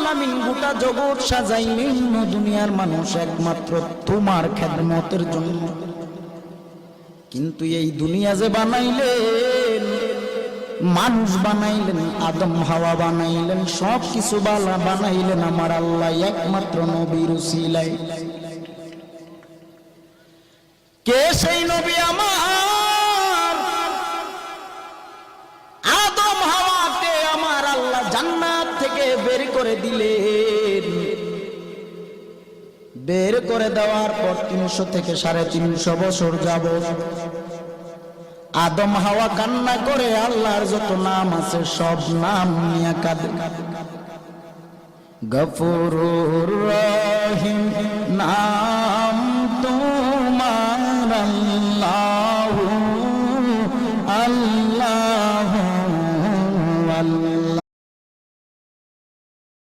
আলামিন গোটা জগৎ সাজাইলেন দুনিয়ার মানুষ একমাত্র তোমার খেদমতের জন্য। কিন্তু এই দুনিয়া যে বানাইলেন, মানুষ বানাইলেন, আদম হাওয়া বানাইলেন, সব কিছু বানাইলেন আমার আল্লাহ একমাত্র নবীর উসিলায়। কে সেই নবী? আমার আদম হাওয়াকে আমার আল্লাহ জান্নাত থেকে বের করে দিলেন। বের করে দেওয়ার পর 300 থেকে 350 বছর যাবত আদম হাওয়া কান্না করে আল্লাহর যত নাম আছে সব নাম নিয়ে কাঁদে। গফুরুর রহিম নাম তোমার আল্লাহ,